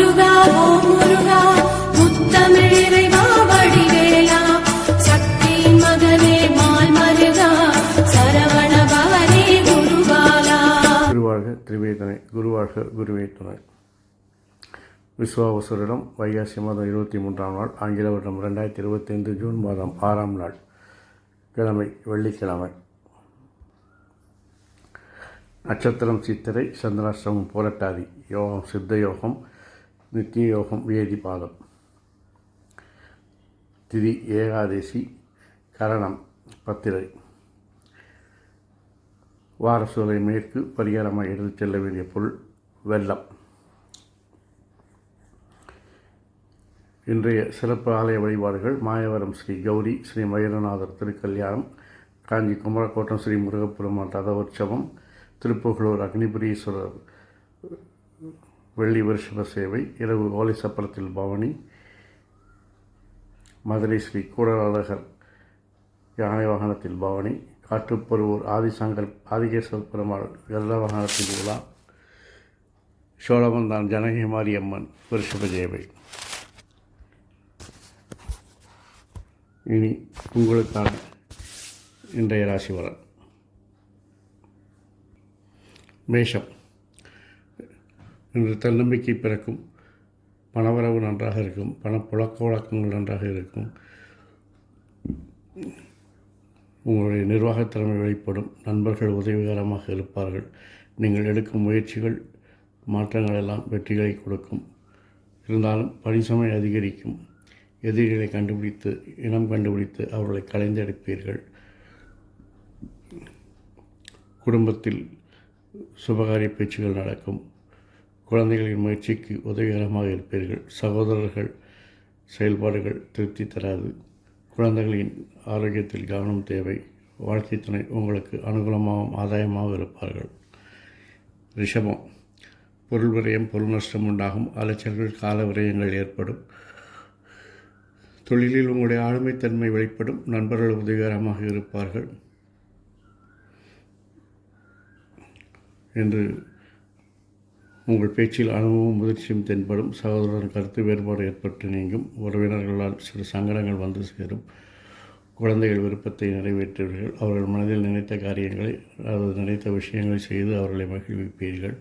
முருகா ஓம் முருகா முத்தமிழிறைவா வடிவேலா சக்தியின் மகனே மால் மருகா சரவண பவனே குருபாலா. குருவாழ்க திரிவேதனை குருவாழ்க குருவே துணை. விஸ்வாவசுரிடம் வைகாசி மாதம் 23ஆம் நாள், ஆங்கில வருடம் 2025 ஜூன் மாதம் 6ஆம் நாள், கிழமை வெள்ளிக்கிழமை. நட்சத்திரம் சித்திரை, சந்திராஷ்டமம் புரட்டாதி, யோகம் சித்த யோகம், நித்திய யோகம் வேதி பாதம், திதி ஏகாதசி, கரணம் பத்திரை. வாரசூலை மேற்கு, பரிகாரமாக எடுத்துச் செல்ல வேண்டிய பொருள் வெள்ளம். இன்றைய சிறப்பு ஆலய வழிபாடுகள்: மாயவரம் ஸ்ரீ கௌரி ஸ்ரீ மயூரநாதர் திருக்கல்யாணம், காஞ்சி குமரக்கோட்டம் ஸ்ரீ முருகப்பெருமான் ரதோற்சவம், திருப்புகலூர் அக்னிபுரீஸ்வரர் வெள்ளி வருஷப சேவை, இரவு ஓலைசப்பரத்தில் பவனி, மதுரை ஸ்ரீ கூடராதகர் யானை வாகனத்தில் பவனி, காட்டுப்பருவூர் ஆதிகேசவ பெருமாள் கருட வாகனத்தில் உலா, சோழவந்தான் ஜனகி மாரியம்மன் வருஷப சேவை. இனி உங்களுக்கான இன்றைய ராசி பலன். மேஷம். இன்று தன்னம்பிக்கை பிறக்கும், பணவரவு நன்றாக இருக்கும், பணப்புழக்க வழக்கங்கள் நன்றாக இருக்கும், உங்களுடைய நிர்வாகத்திறமை வெளிப்படும், நண்பர்கள் உதவிகரமாக இருப்பார்கள், நீங்கள் எடுக்கும் முயற்சிகள் மாற்றங்கள் எல்லாம் வெற்றிகளை கொடுக்கும். இருந்தாலும் பணிசுமை அதிகரிக்கும், எதிரிகளை கண்டுபிடித்து இனம் கண்டுபிடித்து அவர்களை கலைந்தெடுப்பீர்கள். குடும்பத்தில் சுபகாரிய பேச்சுகள் நடக்கும், குழந்தைகளின் முயற்சிக்கு உதவிகரமாக இருப்பீர்கள். சகோதரர்கள் செயல்பாடுகள் திருப்தி தராது, குழந்தைகளின் ஆரோக்கியத்தில் கவனம் தேவை. வாழ்க்கை துணை உங்களுக்கு அனுகூலமாகவும் ஆதாயமாக இருப்பார்கள். ரிஷபம். பொருள் விரயம், பொருள் நஷ்டம் உண்டாகும், அலைச்சல்கள், கால விரயங்கள் ஏற்படும். தொழிலில் உங்களுடைய ஆளுமைத்தன்மை வெளிப்படும், நண்பர்கள் உதவிகரமாக இருப்பார்கள். என்று உங்கள் பேச்சில் அனுபவம் முதிர்ச்சியும் தென்படும். சகோதரன் கருத்து வேறுபாடு ஏற்பட்டு நீங்கும், உறவினர்களால் சிறு சங்கடங்கள் வந்து சேரும். குழந்தைகள் விருப்பத்தை நிறைவேற்றுவீர்கள், அவர்கள் மனதில் நினைத்த காரியங்களை அல்லது நினைத்த விஷயங்களை செய்து அவர்களை மகிழ்விப்பீர்கள்.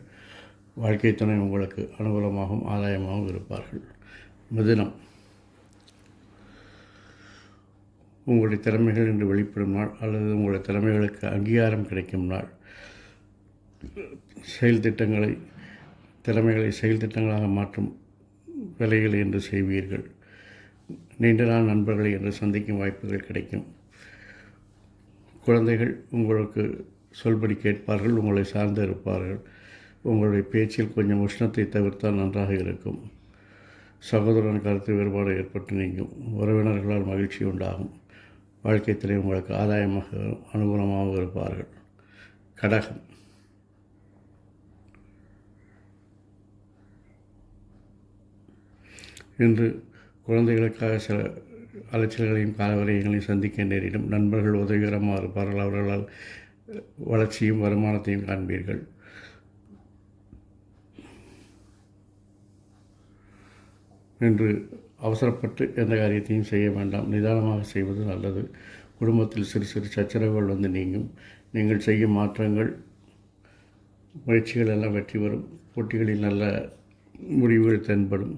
வாழ்க்கை துணை உங்களுக்கு அனுகூலமாகவும் ஆதாயமாகவும் இருப்பார்கள். மிதுனம். உங்களுடைய திறமைகள் என்று வெளிப்படும் நாள் அல்லது உங்களுடைய திறமைகளுக்கு அங்கீகாரம் கிடைக்கும் நாள். திறமைகளை செயல் திட்டங்களாக மாற்றும் வேலைகளை என்று செய்வீர்கள். நீண்ட நாள் நண்பர்களை என்று சந்திக்கும் வாய்ப்புகள் கிடைக்கும். குழந்தைகள் உங்களுக்கு சொல்படி கேட்பார்கள், உங்களை சார்ந்து இருப்பார்கள். உங்களுடைய பேச்சில் கொஞ்சம் உஷ்ணத்தை தவிர்த்தால் நன்றாக இருக்கும். சகோதரன் கருத்து வேறுபாடு ஏற்பட்டு நீங்கும், உறவினர்களால் மகிழ்ச்சி உண்டாகும். வாழ்க்கைத்திலே உங்களுக்கு ஆதாயமாக அனுகூலமாக இருப்பார்கள். கடகம். இன்று குழந்தைகளுக்காக சில அலைச்சல்களையும் காலவரையங்களையும் சந்திக்க நேரிடும். நண்பர்கள் உதவிகரமாக இருப்பார்கள், அவர்களால் வளர்ச்சியும் வருமானத்தையும் காண்பீர்கள். இன்று அவசரப்பட்டு எந்த காரியத்தையும் செய்ய வேண்டாம், நிதானமாக செய்வது நல்லது. குடும்பத்தில் சிறு சிறு சச்சரவுகள் வந்து நீங்கும். நீங்கள் செய்யும் மாற்றங்கள் முயற்சிகள் எல்லாம் வெற்றி வரும். போட்டிகளில் நல்ல முடிவுகள் தென்படும்,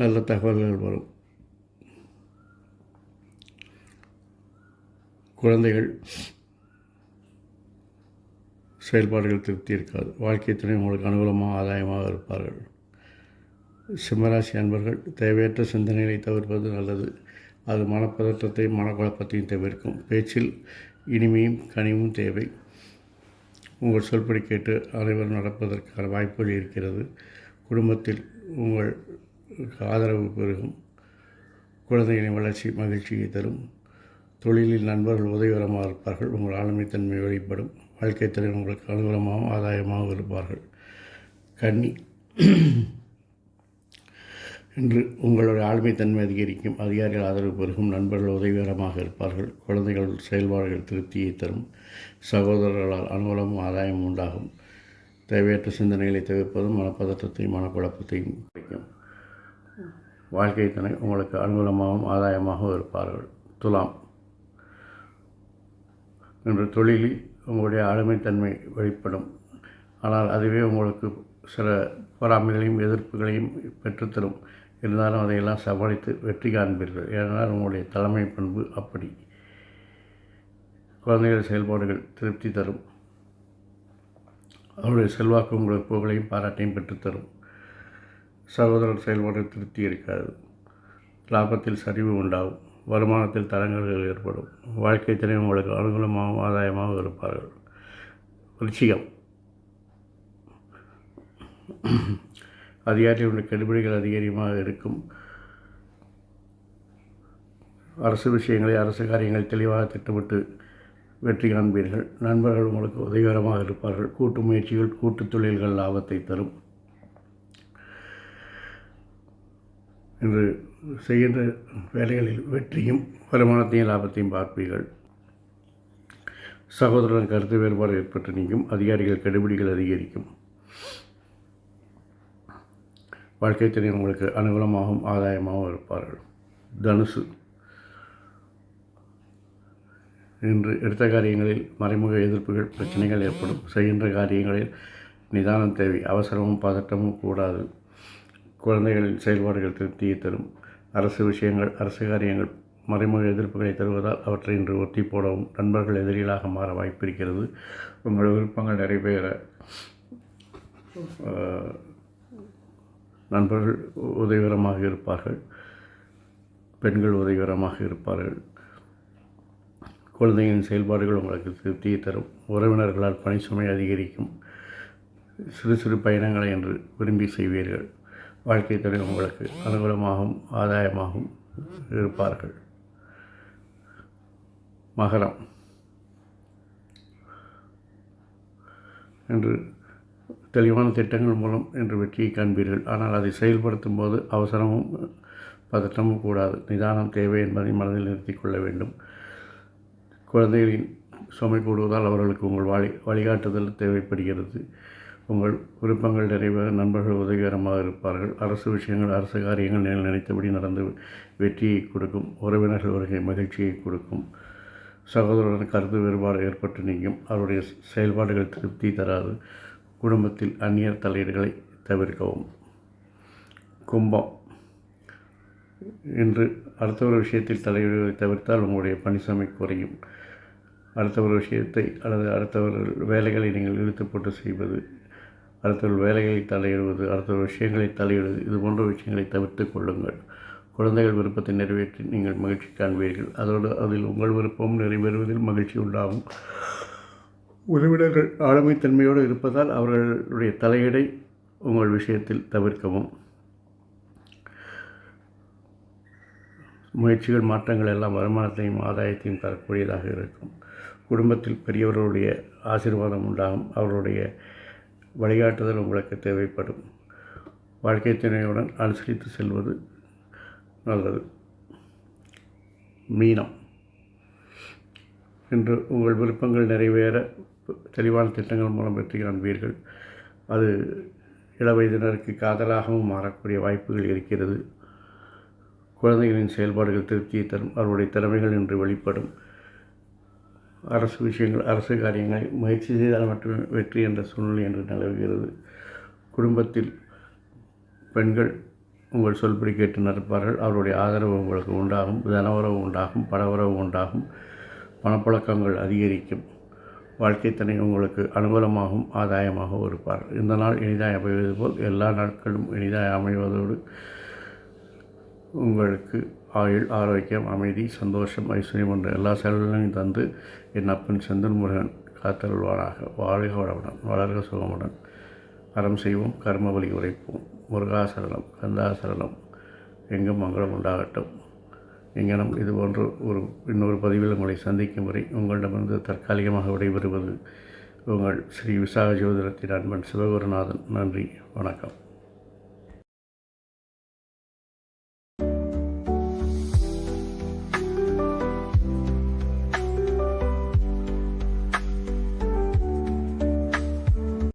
நல்ல தகவல்கள் வரும். குழந்தைகள் செயல்பாடுகள் திருப்தி இருக்காது. வாழ்க்கை துணை உங்களுக்கு அனுகூலமாக ஆதாயமாக இருப்பார்கள். சிம்மராசி அன்பர்கள், தேவையற்ற சிந்தனைகளை தவிர்ப்பது நல்லது. அது மனப்பதற்றத்தையும் மனக்குழப்பத்தையும் தவிர்க்கும். பேச்சில் இனிமையும் கனிவும் தேவை. உங்கள் சொல்படி கேட்டு அனைவரும் நடப்பதற்கான வாய்ப்புகள் இருக்கிறது. குடும்பத்தில் உங்கள் ஆதரவு பெருகும். குழந்தைகளின் வளர்ச்சி மகிழ்ச்சியை தரும். தொழிலில் நண்பர்கள் உதவிகரமாக இருப்பார்கள். உங்கள் ஆளுமைத்தன்மை வெளிப்படும். வாழ்க்கை திறன் உங்களுக்கு அனுகூலமாகவும் ஆதாயமாகவும் இருப்பார்கள். கன்னி. இன்று உங்களுடைய ஆளுமைத்தன்மை அதிகரிக்கும், அதிகாரிகள் ஆதரவு பெருகும், நண்பர்கள் உதவிகரமாக இருப்பார்கள். குழந்தைகள் செயல்பாடுகள் திருப்தியை தரும். சகோதரர்களால் அனுகூலமும் ஆதாயமும் உண்டாகும். தேவையற்ற சிந்தனைகளை தவிர்ப்பதும் மனப்பதற்றத்தையும் மனக்குழப்பத்தையும் குறைக்கும். வாழ்க்கை துணை உங்களுக்கு அனுகூலமாகவும் ஆதாயமாகவும் இருப்பார்கள். துலாம், இன்று தொழிலில் உங்களுடைய ஆளுமைத்தன்மை வெளிப்படும். ஆனால் அதுவே உங்களுக்கு சில பொறாமைகளையும் எதிர்ப்புகளையும் பெற்றுத்தரும். இருந்தாலும் அதையெல்லாம் சமாளித்து வெற்றி காண்பீர்கள். ஏனென்றால் உங்களுடைய தலைமை பண்பு அப்படி. குழந்தைகள் செயல்பாடுகள் திருப்தி தரும். அவருடைய செல்வாக்கு உங்களுக்கு புகழையும் பாராட்டையும் பெற்றுத்தரும். சகோதரர் செயல்பாடு திருப்தி இருக்காது. லாபத்தில் சரிவு உண்டாகும். வருமானத்தில் தடங்கல்கள் ஏற்படும். வாழ்க்கை துணை உங்களுக்கு அனுகூலமாகவும் ஆதாயமாகவும் இருப்பார்கள். விருச்சிகம், அதிகாரிகளுடைய கெடுபிடிகள் அதிகமாக இருக்கும். அரசு விஷயங்களை அரசு காரியங்களை தெளிவாக திட்டமிட்டு வெற்றி காண்பீர்கள். நண்பர்கள் உங்களுக்கு உதவிகரமாக இருப்பார்கள். கூட்டு முயற்சிகள் கூட்டு தொழில்கள் லாபத்தை தரும். இன்று செய்கின்ற வேலைகளில் வெற்றியும் வருமானத்தையும் லாபத்தையும் பார்ப்பீர்கள். சகோதரன் கருத்து வேறுபாடு ஏற்பட்டு நீங்கும். அதிகாரிகள் கெடுபிடிகள் அதிகரிக்கும். வாழ்க்கை துணை உங்களுக்கு அனுகூலமாகவும் ஆதாயமாகவும் இருப்பார்கள். தனுசு, இன்று எடுத்த காரியங்களில் மறைமுக எதிர்ப்புகள் பிரச்சனைகள் ஏற்படும். செய்கின்ற காரியங்களில் நிதானம் தேவை. அவசரமும் பதட்டமும் கூடாது. குழந்தைகளின் செயல்பாடுகள் திருப்தியை தரும். அரசு விஷயங்கள் அரசு காரியங்கள் மறைமுக எதிர்ப்புகளை தருவதால் அவற்றை இன்று ஒத்தி போடவும். நண்பர்கள் எதிரிகளாக மாற வாய்ப்பிருக்கிறது. உங்கள் விருப்பங்கள் நிறைவேற நண்பர்கள் உதவிகரமாக இருப்பார்கள். பெண்கள் உதவிகரமாக இருப்பார்கள். குழந்தைகளின் செயல்பாடுகள் உங்களுக்கு திருப்தியை தரும். உறவினர்களால் பணி சுமை அதிகரிக்கும். சிறு சிறு பயணங்களை என்று விரும்பி செய்வீர்கள். வாழ்க்கை துணை உங்களுக்கு அனுகூலமாகவும் ஆதாயமாகவும் இருப்பார்கள். மகரம், இன்று தெளிவான திட்டங்கள் மூலம் இன்று வெற்றியை காண்பீர்கள். ஆனால் அதை செயல்படுத்தும் போது அவசரமும் பதட்டமும் கூடாது. நிதானம் தேவை என்பதை மனதில் நிறுத்திக் கொள்ள வேண்டும். குழந்தைகளின் சுமை கூடுவதால் அவர்களுக்கு உங்கள் வழிகாட்டுதல் தேவைப்படுகிறது. உங்கள் விருப்பங்கள் நிறைவேற நண்பர்கள் உதவிகரமாக இருப்பார்கள். அரசு விஷயங்கள் அரசு காரியங்கள் நீங்கள் நினைத்தபடி நடந்து வெற்றியை கொடுக்கும். உறவினர்கள் வருகை மகிழ்ச்சியை கொடுக்கும். சகோதரருடன் கருத்து வேறுபாடு ஏற்பட்டு நீங்கும். அவருடைய செயல்பாடுகள் திருப்தி தராது. குடும்பத்தில் அந்நியர் தலையீடுகளை தவிர்க்கவும். கும்பம், இன்று அடுத்தவர் விஷயத்தில் தலையீடுகளை தவிர்த்தால் உங்களுடைய பணிசுமை குறையும். அடுத்தவர் விஷயத்தை அல்லது அடுத்தவர்கள் வேலைகளை நீங்கள் இழுத்து போட்டு செய்வது, அடுத்தவர்கள் வேலைகளை தலையிடுவது, அடுத்தவர் விஷயங்களை தலையிடுவது, இது போன்ற விஷயங்களை தவிர்த்து கொள்ளுங்கள். குழந்தைகள் விருப்பத்தை நிறைவேற்றி நீங்கள் மகிழ்ச்சி காண்பீர்கள். அதோடு அதில் உங்கள் விருப்பம் நிறைவேறுவதில் மகிழ்ச்சி உண்டாகும். உறவினர்கள் ஆளுமைத்தன்மையோடு இருப்பதால் அவர்களுடைய தலையீடை உங்கள் விஷயத்தில் தவிர்க்கவும். முயற்சிகள் மாற்றங்கள் எல்லாம் வருமானத்தையும் ஆதாயத்தையும் தரக்கூடியதாக இருக்கும். குடும்பத்தில் பெரியவர்களுடைய ஆசீர்வாதம் உண்டாகும். அவர்களுடைய வழிகாட்டுதல் உங்களுக்கு தேவைப்படும். வாழ்க்கை துணையுடன் அனுசரித்து செல்வது நல்லது. மீனம், இன்று உங்கள் விருப்பங்கள் நிறைவேற தெளிவான திட்டங்கள் மூலம் வெற்றி காண்பீர்கள். அது இளவயதினருக்கு காதலாகவும் மாறக்கூடிய வாய்ப்புகள் இருக்கிறது. குழந்தைகளின் செயல்பாடுகள் திருப்தியை தரும். அவருடைய திறமைகள் இன்று வெளிப்படும். அரசு விஷயங்கள் அரசு காரியங்களை முயற்சி செய்தால் மட்டுமே வெற்றி என்ற சூழ்நிலை என்று நிலவுகிறது. குடும்பத்தில் பெண்கள் உங்கள் சொல்படி கேட்டு நடப்பார்கள். அவருடைய ஆதரவு உங்களுக்கு உண்டாகும். தனவரவு உண்டாகும். பணவரவு உண்டாகும். பணப்பழக்கங்கள் அதிகரிக்கும். வாழ்க்கை துணை உங்களுக்கு அனுகூலமாகவும் ஆதாயமாகவும் இருப்பார். இந்த நாள் இனிதாய் அமைவது போல் எல்லா நாட்களும் இனிதாய் அமைவதோடு உங்களுக்கு ஆயுள், ஆரோக்கியம், அமைதி, சந்தோஷம், ஐஸ்வர்யம் என்ற எல்லா செயல்களையும் தந்து என் அப்பன் செந்தன் முருகன் காத்தருள்வாராக. வாழ்க வளமுடன், வளர்க சுகமுடன். அறம் செய்வோம், கர்ம வழி உரைப்போம். முருகாசரணம், கந்தாசரணம். எங்கும் மங்களம் உண்டாகட்டும். இங்கனம் இதுபோன்று இன்னொரு பதிவில் உங்களை சந்திக்கும் வரை உங்களிடமிருந்து தற்காலிகமாக விடைபெறுவது உங்கள் ஸ்ரீ விசாக ஜோதிடத்தின் அன்பன் சிவகுருநாதன். நன்றி, வணக்கம்.